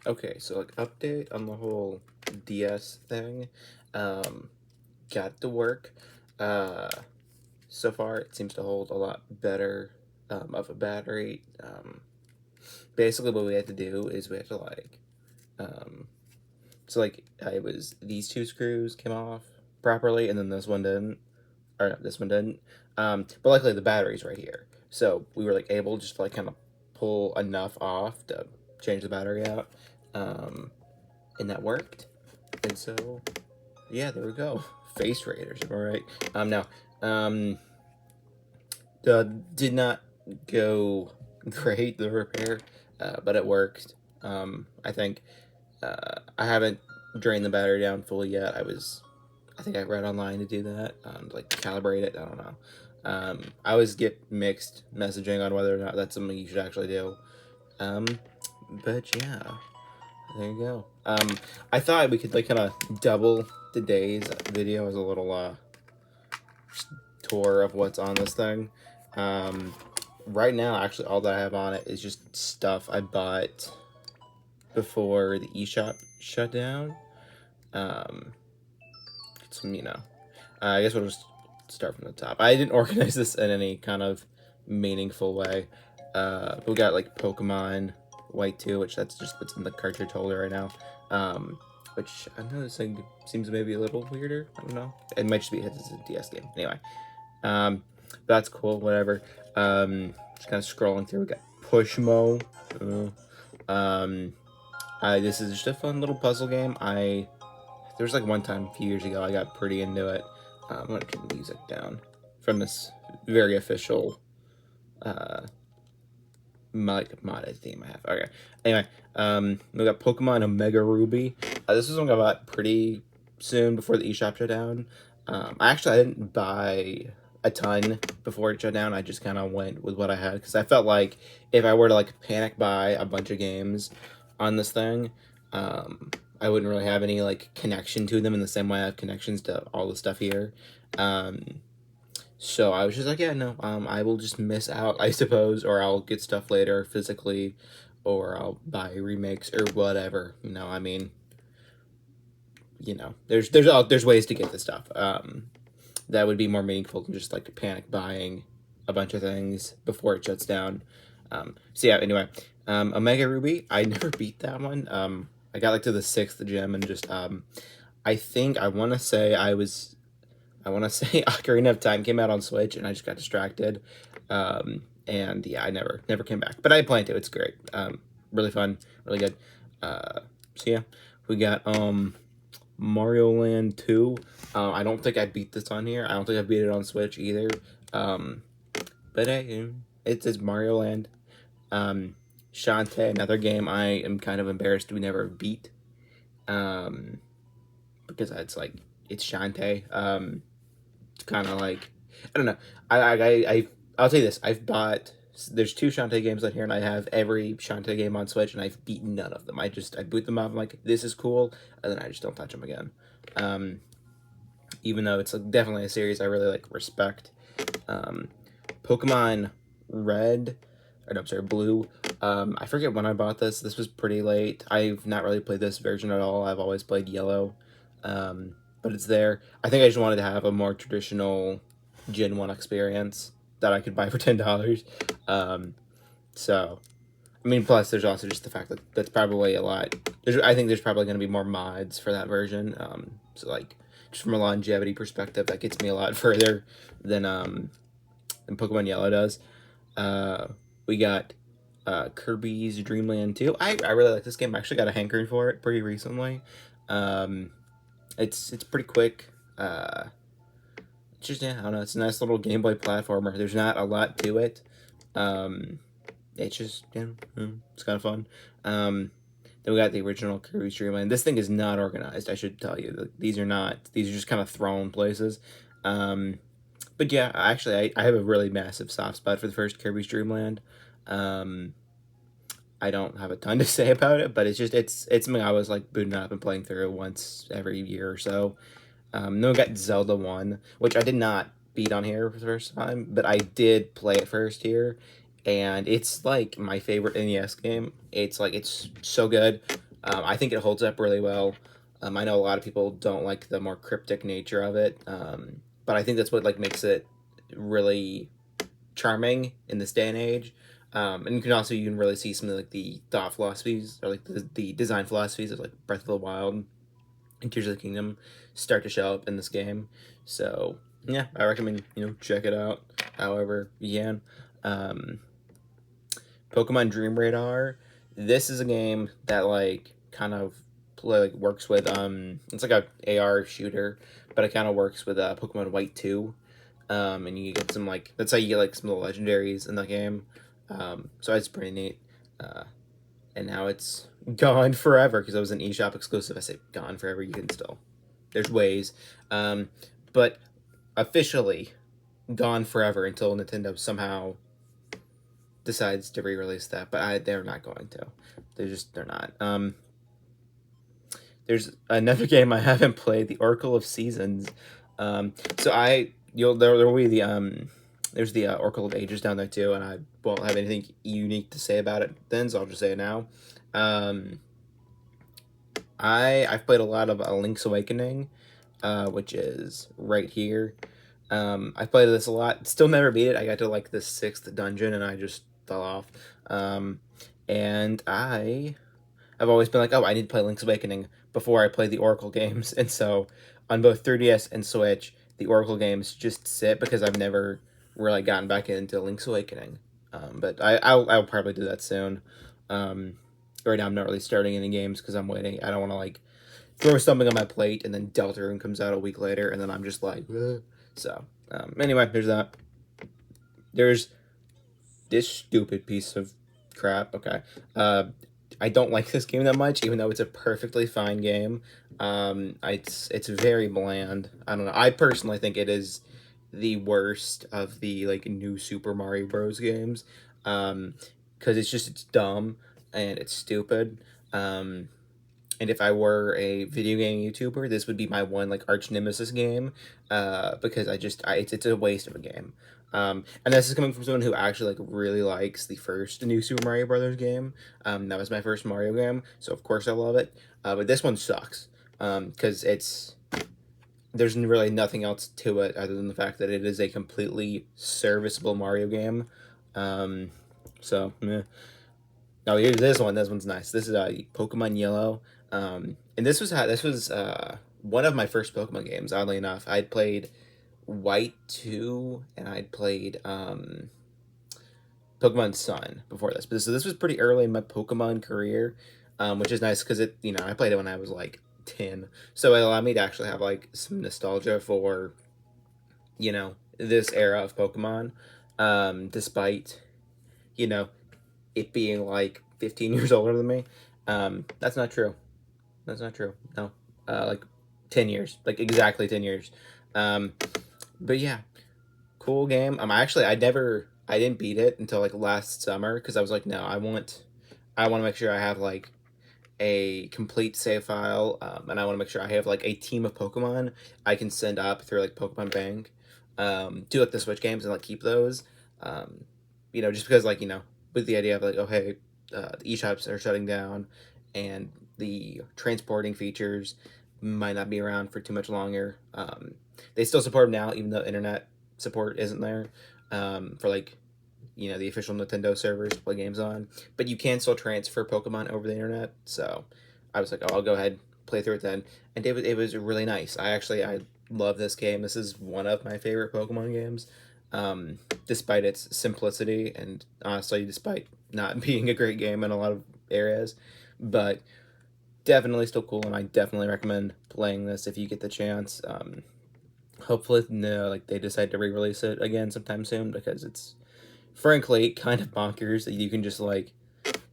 Okay, so like update on the whole DS thing. Got to work. Uh, so far it seems to hold a lot better of a battery. Basically what we had to do is we had to um, so like I was these two screws came off properly, and then this one didn't, or no, this one didn't. But luckily the battery's right here, so we were like able just to like kind of pull enough off to change the battery out. Um, and that worked. And so, yeah, there we go. Face Raiders, all right. Now, um, did not go great the repair, but it worked. I think I haven't drained the battery down fully yet. I think I read online to do that, like calibrate it. I don't know. I always get mixed messaging on whether or not that's something you should actually do. Um, but yeah. There you go. I thought we could like kind of double today's video as a little tour of what's on this thing. Right now, actually, all that I have on it is just stuff I bought before the eShop shut down. Some, I guess we'll just start from the top. I didn't organize this in any kind of meaningful way. We got like Pokemon White 2, which that's just what's in the cartridge holder right now. Which I'm noticing seems maybe a little weirder. I don't know. It might just be because it's a DS game. Anyway, that's cool. Whatever. Just kind of scrolling through. We got Pushmo. This is just a fun little puzzle game. There was like one time a few years ago I got pretty into it. I'm gonna turn the music down from this very official modded theme I have. Okay. Anyway, we got Pokemon Omega Ruby. This was one I bought pretty soon before the eShop shut down. I didn't buy a ton before it shut down. I just kind of went with what I had because I felt like if I were to like panic buy a bunch of games on this thing, I wouldn't really have any like connection to them in the same way I have connections to all the stuff here. So I was just like, yeah, no, I will just miss out, I suppose, or I'll get stuff later physically, or I'll buy remakes or whatever. I mean, there's ways to get this stuff. That would be more meaningful than just like panic buying a bunch of things before it shuts down. So yeah, anyway, Omega Ruby, I never beat that one. I got like to the 6th gym and just I want to say Ocarina of Time came out on Switch and I just got distracted. And yeah, I never came back. But I planned to. It's great. Really fun, really good. So yeah, we got Mario Land 2. I don't think I beat this on here. I don't think I beat it on Switch either. But hey, it's Mario Land. Shantae, another game I am kind of embarrassed we never beat. Because it's Shantae. It's kind of like, I don't know. I'll tell you this. There's 2 Shantae games on here, and I have every Shantae game on Switch, and I've beaten none of them. I boot them up, I'm like, this is cool, and then I just don't touch them again. Even though it's definitely a series I really respect. Pokemon Red, or no, I'm sorry, Blue. I forget when I bought this. This was pretty late. I've not really played this version at all. I've always played Yellow. But it's there. I think I just wanted to have a more traditional Gen 1 experience that I could buy for $10. So, I mean, plus there's also just the fact that that's probably a lot. I think there's probably going to be more mods for that version. So just from a longevity perspective, that gets me a lot further than Pokemon Yellow does. We got Kirby's Dream Land 2. I really like this game. I actually got a hankering for it pretty recently. It's pretty quick. Just, yeah, I don't know. It's a nice little Game Boy platformer. There's not a lot to it. It's just, it's kind of fun. Then we got the original Kirby's Dream Land. This thing is not organized, I should tell you. These are just kind of thrown places. But yeah, actually, I have a really massive soft spot for the first Kirby's Dream Land. I don't have a ton to say about it, but it's something I was booting up and playing through once every year or so. Then we got Zelda 1, which I did not beat on here for the first time, but I did play it first here, and it's my favorite NES game. It's so good. I think it holds up really well. I know a lot of people don't like the more cryptic nature of it, but I think that's what like makes it really charming in this day and age. And you can really see some of like the thought philosophies or like the design philosophies of like Breath of the Wild and Tears of the Kingdom start to show up in this game. So yeah, I recommend check it out. However you can. Um, Pokemon Dream Radar. This is a game that like kind of like works with it's like a AR shooter, but it kind of works with Pokemon White 2. And you get some like that's how you get like some of the legendaries in the game. So it's pretty neat. And now it's gone forever because it was an eShop exclusive. I say gone forever. You can still there's ways, but officially gone forever until Nintendo somehow decides to re-release that. But they're not going to. They're not. There's another game I haven't played, the Oracle of Seasons. So there will be there's the Oracle of Ages down there too, and I won't have anything unique to say about it then, so I'll just say it now. I've played a lot of Link's Awakening, which is right here. I played this a lot. Still never beat it. I got to like the 6th dungeon and I just fell off. And I've always been like, oh, I need to play Link's Awakening before I play the Oracle games. And so on both 3DS and Switch, the Oracle games just sit because I've never really gotten back into Link's Awakening. But I'll probably do that soon. Right now I'm not really starting any games because I'm waiting. I don't want to like throw something on my plate and then Deltarune comes out a week later and then I'm just like, ugh. So anyway, there's that. There's this stupid piece of crap. Okay. I don't like this game that much, even though it's a perfectly fine game. It's very bland. I don't know. I personally think it is the worst of the like new Super Mario Bros. Games, because it's dumb and it's stupid. And if I were a video game YouTuber, this would be my one like arch nemesis game, because it's a waste of a game. And this is coming from someone who actually like really likes the first new Super Mario Brothers game. That was my first Mario game, so of course I love it. But this one sucks because there's really nothing else to it other than the fact that it is a completely serviceable Mario game. So meh. Now here's this one. This one's nice. This is Pokemon Yellow. And this was one of my first Pokemon games. Oddly enough, I'd played White 2 and I'd played Pokemon Sun before this. But so this was pretty early in my Pokemon career, which is nice because I played it when I was like 10, so it allowed me to actually have like some nostalgia for this era of Pokemon, despite it being like 15 years older than me. That's not true. That's not true. No. Like 10 years. Like exactly 10 years. But yeah, cool game. I didn't beat it until like last summer because I was like, no, I want to make sure I have like a complete save file, and I want to make sure I have like a team of Pokemon I can send up through like Pokemon Bank, to like the Switch games and like keep those. Just because like with the idea of like, oh hey, the eShops are shutting down, and the transporting features might not be around for too much longer. They still support them now, even though internet support isn't there, for like the official Nintendo servers to play games on. But you can still transfer Pokemon over the internet. So I was like, oh, I'll go ahead play through it then, and it was really nice. I love this game. This is one of my favorite Pokemon games, despite its simplicity and honestly, despite not being a great game in a lot of areas, but definitely still cool, and I definitely recommend playing this if you get the chance. Hopefully, no, like they decide to re-release it again sometime soon because it's frankly kind of bonkers that you can just like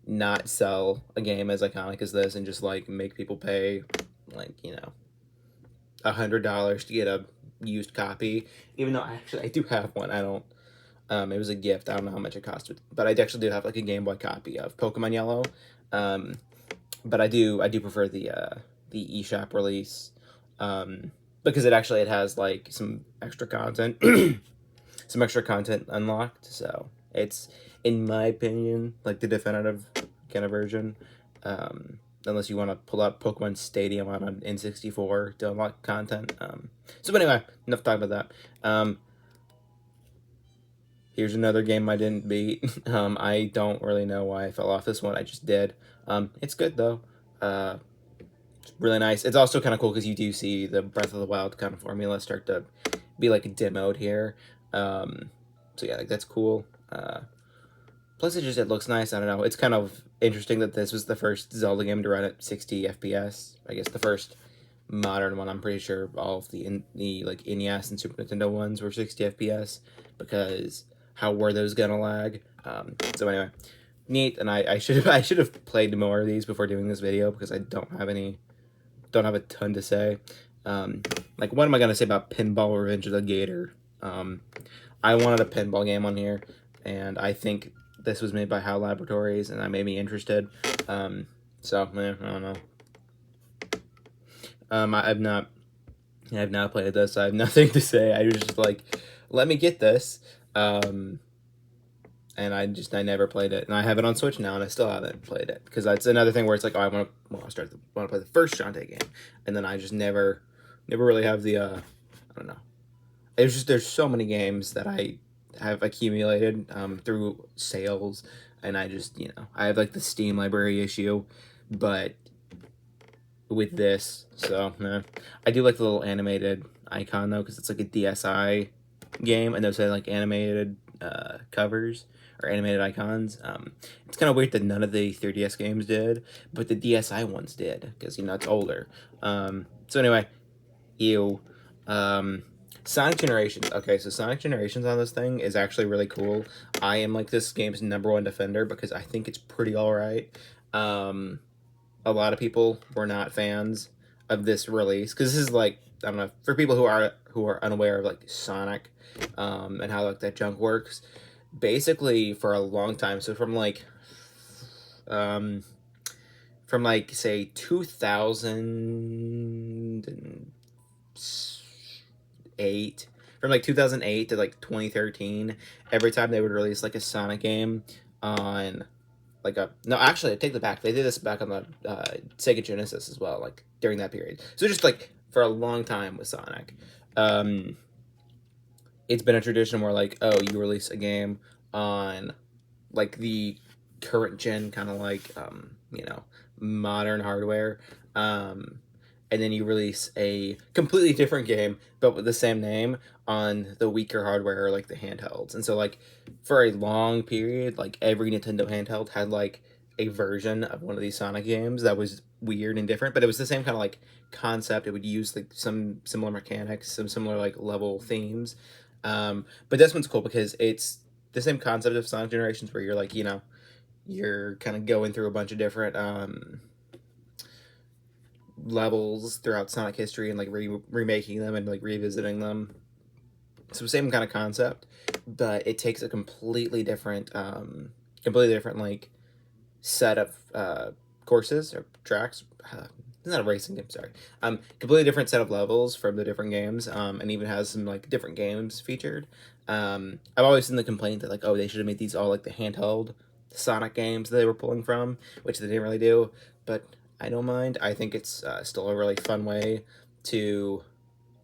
not sell a game as iconic as this and just like make people pay like $100 to get a used copy, even though I do have one. I don't. It was a gift. I don't know how much it cost, but I actually do have like a Game Boy copy of Pokemon Yellow. But I do prefer the eShop release, because it has like some extra content, some extra content unlocked. So it's, in my opinion, like the definitive kind of version. unless you want to pull out Pokemon Stadium on an N64 to unlock content. So anyway, enough talking about that. Here's another game I didn't beat. I don't really know why I fell off this one. I just did. It's good though. It's really nice. It's also kind of cool because you do see the Breath of the Wild kind of formula start to be like demoed here. So yeah, like that's cool. Plus, it looks nice. I don't know. It's kind of interesting that this was the first Zelda game to run at 60 FPS. I guess the first modern one. I'm pretty sure all of the like NES and Super Nintendo ones were 60 FPS because how were those gonna lag? So anyway, neat. And I should have played more of these before doing this video because I don't have a ton to say. Like what am I gonna say about Pinball Revenge of the Gator? I wanted a pinball game on here, and I think this was made by HAL Laboratories, and that made me interested. So I don't know. I've not played this. I have nothing to say. I was just like, let me get this. And I never played it, and I have it on Switch now, and I still haven't played it because that's another thing where it's like, oh, I want to play the first Shantae game, and then I just never really have the I don't know. There's so many games that I have accumulated through sales, and I just I have like the Steam library issue, but with this, so I do like the little animated icon though because it's like a DSi game, and those are like animated covers or animated icons. It's kind of weird that none of the 3DS games did, but the DSi ones did because it's older. So anyway, ew. Sonic Generations. Okay, so Sonic Generations on this thing is actually really cool. I am like this game's #1 defender because I think it's pretty alright. A lot of people were not fans of this release because this is like, I don't know, for people who are unaware of like Sonic and how like that junk works. Basically, for a long time, so from like say 2008, from like 2008 to like 2013, every time they would release like a Sonic game on like no, actually I take that back. They did this back on the Sega Genesis as well, like during that period. So just like for a long time with Sonic, it's been a tradition where like, oh, you release a game on like the current gen kind of like modern hardware, and then you release a completely different game but with the same name on the weaker hardware or like the handhelds. And so like for a long period, like every Nintendo handheld had like a version of one of these Sonic games that was weird and different, but it was the same kind of like concept. It would use like some similar mechanics, some similar like level themes. But this one's cool because it's the same concept of Sonic Generations where you're like, you're kind of going through a bunch of different levels throughout Sonic history and like remaking them and like revisiting them. So same kind of concept, but it takes a completely different like set of courses or tracks. It's not a racing game, sorry. Completely different set of levels from the different games, and even has some like different games featured. I've always seen the complaint that like, oh, they should have made these all like the handheld Sonic games that they were pulling from, which they didn't really do. But I don't mind. I think it's still a really fun way to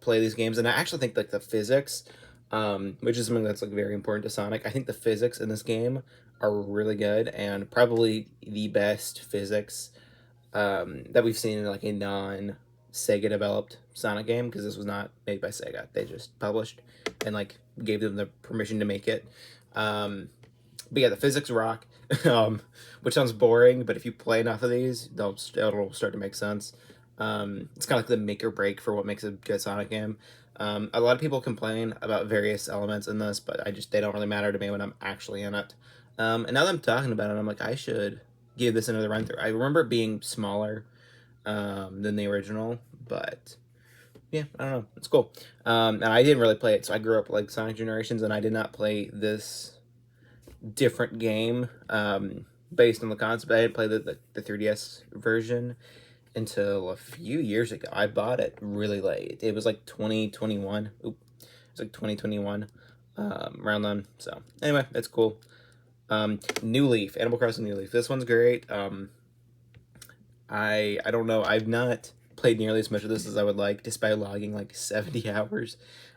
play these games, and I actually think like the physics, which is something that's like very important to Sonic. I think the physics in this game are really good and probably the best physics that we've seen in like a non-Sega developed Sonic game, because this was not made by Sega. They just published and like gave them the permission to make it. But yeah, the physics rock, which sounds boring, but if you play enough of these, it'll start to make sense. It's kind of like the make or break for what makes a good Sonic game. A lot of people complain about various elements in this, but they don't really matter to me when I'm actually in it. And now that I'm talking about it, I'm like, I should give this another run through. I remember it being smaller than the original, but yeah, I don't know. It's cool. And I didn't really play it, so I grew up like Sonic Generations, and I did not play this different game based on the concept. I didn't play the 3DS version until a few years ago. I bought it really late. It was like 2021. It was like 2021 around then. So anyway, it's cool. New Leaf, Animal Crossing New Leaf. This one's great. I don't know. I've not played nearly as much of this as I would like, despite logging like 70 hours.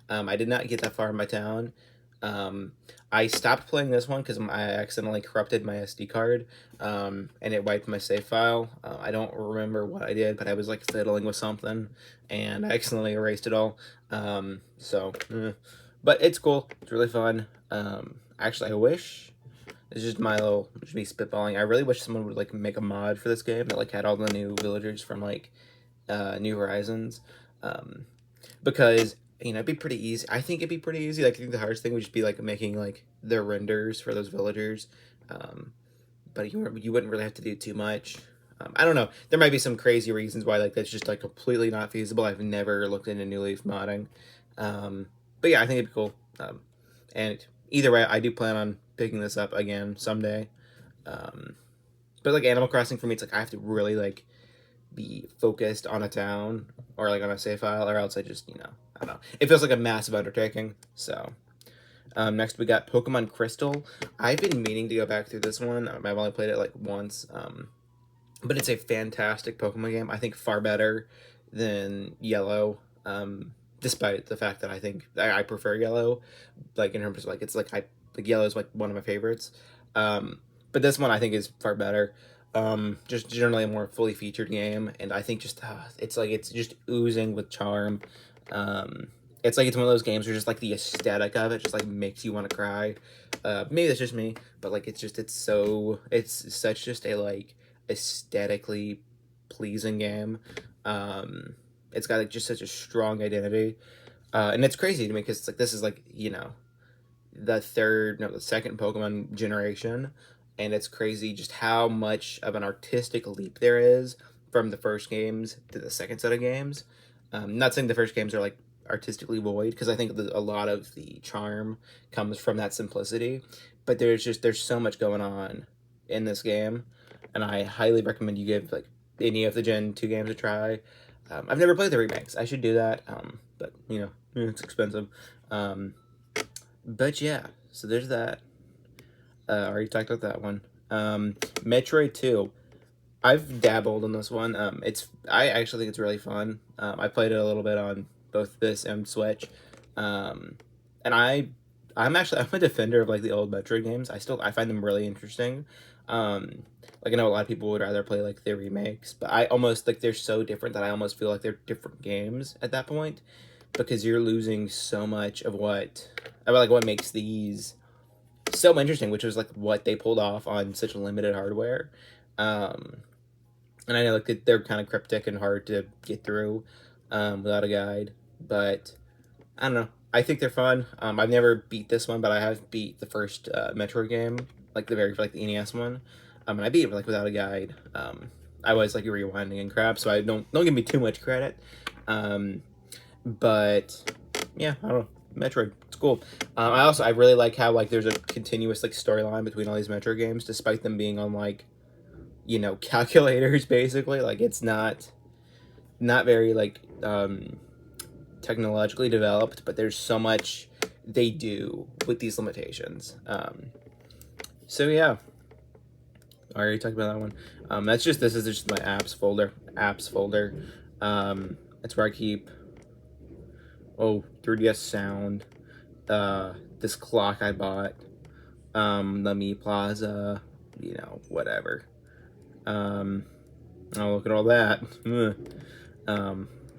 I did not get that far in my town. Um, I stopped playing this one because I accidentally corrupted my SD card, and it wiped my save file. I don't remember what I did, but I was like fiddling with something, and I accidentally erased it all. But it's cool. It's really fun. Actually, I wish it's just my little, just me spitballing. I really wish someone would like make a mod for this game that like had all the new villagers from like New Horizons, um, because it'd be pretty easy. I think it'd be pretty easy. Like I think the hardest thing would just be like making like the renders for those villagers, um, but you wouldn't really have to do too much. I don't know. There might be some crazy reasons why like that's just like completely not feasible. I've never looked into New Leaf modding, um, but yeah, I think it'd be cool. And either way, I do plan on picking this up again someday. Um, but like Animal Crossing for me, it's like I have to really like be focused on a town or like on a save file, or else I just I don't know. It feels like a massive undertaking. So next we got Pokemon Crystal. I've been meaning to go back through this one. I've only played it like once, but it's a fantastic Pokemon game. I think far better than Yellow. Despite the fact that I think I prefer Yellow, like in terms of like it's like Yellow is like one of my favorites. But this one I think is far better. Just generally a more fully featured game, and I think just it's just oozing with charm. Um, it's like it's one of those games where just like the aesthetic of it just like makes you want to cry. Maybe that's just me, but like it's such just a like aesthetically pleasing game. It's got like just such a strong identity, and it's crazy to me because it's like this is like the second Pokemon generation, and it's crazy just how much of an artistic leap there is from the first games to the second set of games. Not saying the first games are like artistically void, because I think a lot of the charm comes from that simplicity, but there's so much going on in this game, and I highly recommend you give like any of the Gen 2 games a try. I've never played the remakes. I should do that, but it's expensive. Um, but yeah, so there's that. Already talked about that one. Metroid 2. I've dabbled in this one. I actually think it's really fun. I played it a little bit on both this and Switch. Um, and I'm a defender of like the old Metroid games. I find them really interesting. Like I know a lot of people would rather play like the remakes, but I almost like they're so different that I almost feel like they're different games at that point, because you're losing so much of what makes these so interesting, which was like what they pulled off on such limited hardware. Um, and I know like they're kind of cryptic and hard to get through without a guide, but I don't know. I think they're fun. I've never beat this one, but I have beat the first Metroid game, like the NES one. And I beat it like without a guide. I was like rewinding and crap, so I don't give me too much credit. Um, but yeah, I don't know. Metroid, it's cool. I really like how like there's a continuous like storyline between all these Metroid games, despite them being on like calculators basically. Like it's not very like technologically developed, but there's so much they do with these limitations. So yeah, I already talked about that one. This is just my apps folder. That's where I keep 3DS sound, this clock I bought, the Mi Plaza, whatever. Oh, look at all that.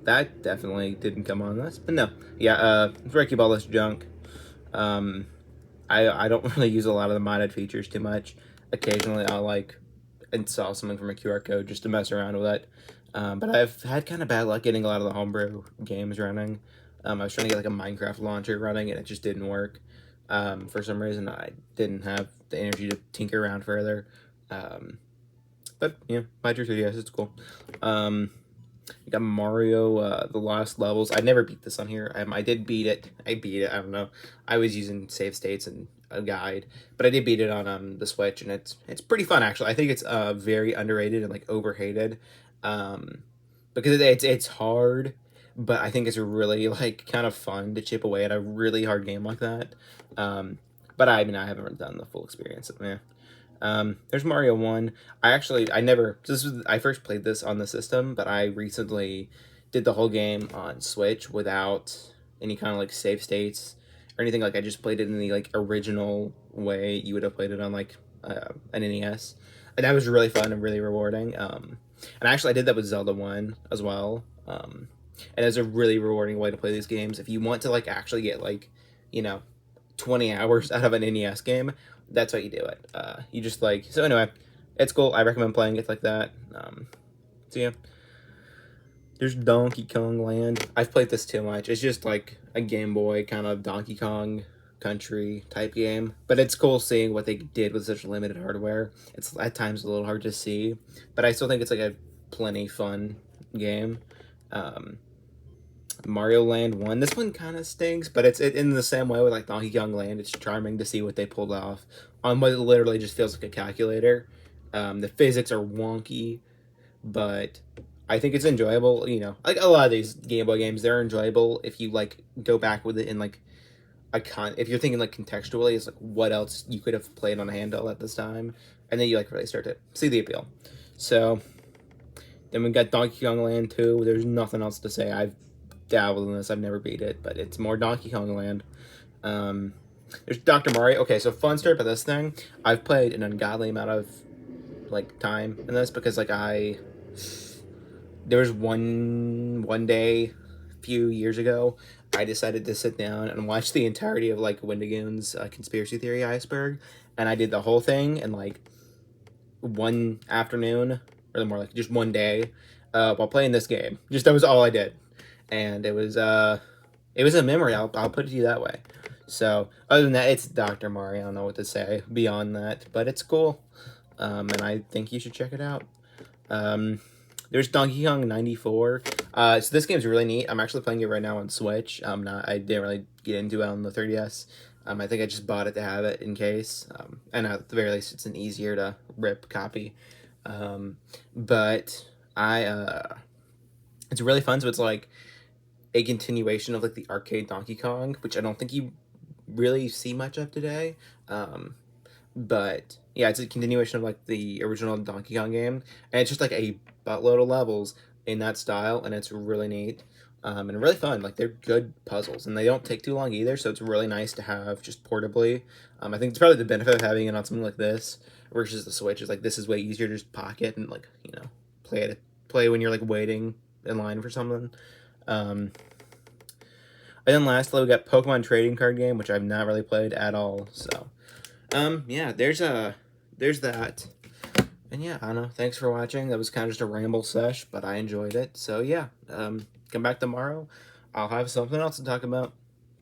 That definitely didn't come on this, but no. Yeah, it's where I keep all this junk. I don't really use a lot of the modded features too much. Occasionally I'll like install something from a QR code just to mess around with it. But I've had kind of bad luck getting a lot of the homebrew games running. I was trying to get like a Minecraft launcher running, and it just didn't work. For some reason I didn't have the energy to tinker around further. But yeah, Metro 3DS, it's cool. You got Mario, the Lost Levels. I never beat this on here. I did beat it. I beat it. I don't know. I was using save states and a guide, but I did beat it on the Switch, and it's pretty fun actually. I think it's very underrated and like overhated, because it's hard, but I think it's really like kind of fun to chip away at a really hard game like that. But I mean I haven't done the full experience. Yeah. There's Mario 1. I first played this on the system, but I recently did the whole game on Switch without any kind of like save states or anything. Like I just played it in the like original way you would have played it on like an NES, and that was really fun and really rewarding. And actually, I did that with Zelda 1 as well. And it's a really rewarding way to play these games. If you want to like actually get like, you know, 20 hours out of an NES game, that's how you do it. You just like, so anyway, it's cool. I recommend playing it like that. So yeah, there's Donkey Kong Land. I've played this too much. It's just like a Game Boy kind of Donkey Kong Country type game, but it's cool seeing what they did with such limited hardware. It's at times a little hard to see, but I still think it's like a plenty fun game. Um, Mario Land 1. This one kind of stinks, but it's in the same way with like Donkey Kong Land. It's charming to see what they pulled off on what literally just feels like a calculator. The physics are wonky, but I think it's enjoyable. You know, like a lot of these Game Boy games, they're enjoyable if you like go back with it in like if you're thinking like contextually, it's like what else you could have played on a handle at this time, and then you like really start to see the appeal. So then we got Donkey Kong Land 2. There's nothing else to say. I've dabbled in this. I've never beat it, but it's more Donkey Kong Land. There's Dr. Mario. Okay, so fun story about this thing. I've played an ungodly amount of like time in this because like there was one day a few years ago I decided to sit down and watch the entirety of like Wendigoon's conspiracy theory iceberg, and I did the whole thing in like one afternoon, or more like just one day, while playing this game. Just that was all I did, and it was a memory. I'll put it to you that way. So other than that, it's Dr. Mario. I don't know what to say beyond that, but it's cool, and I think you should check it out. There's Donkey Kong 94. So this game's really neat. I'm actually playing it right now on Switch. I didn't really get into it on the 3DS. I think I just bought it to have it in case. And at the very least, it's an easier to rip copy. But it's really fun. So it's like a continuation of like the arcade Donkey Kong, which I don't think you really see much of today. But yeah, it's a continuation of like the original Donkey Kong game, and it's just like a buttload of levels in that style, and it's really neat, and really fun. Like they're good puzzles, and they don't take too long either, so it's really nice to have just portably. I think it's probably the benefit of having it on something like this versus the Switch is like this is way easier to just pocket and like play when you're like waiting in line for something. And then lastly, we got Pokemon Trading Card Game, which I've not really played at all. So, yeah, there's that. And yeah, I don't know. Thanks for watching. That was kind of just a ramble sesh, but I enjoyed it. So yeah, come back tomorrow. I'll have something else to talk about.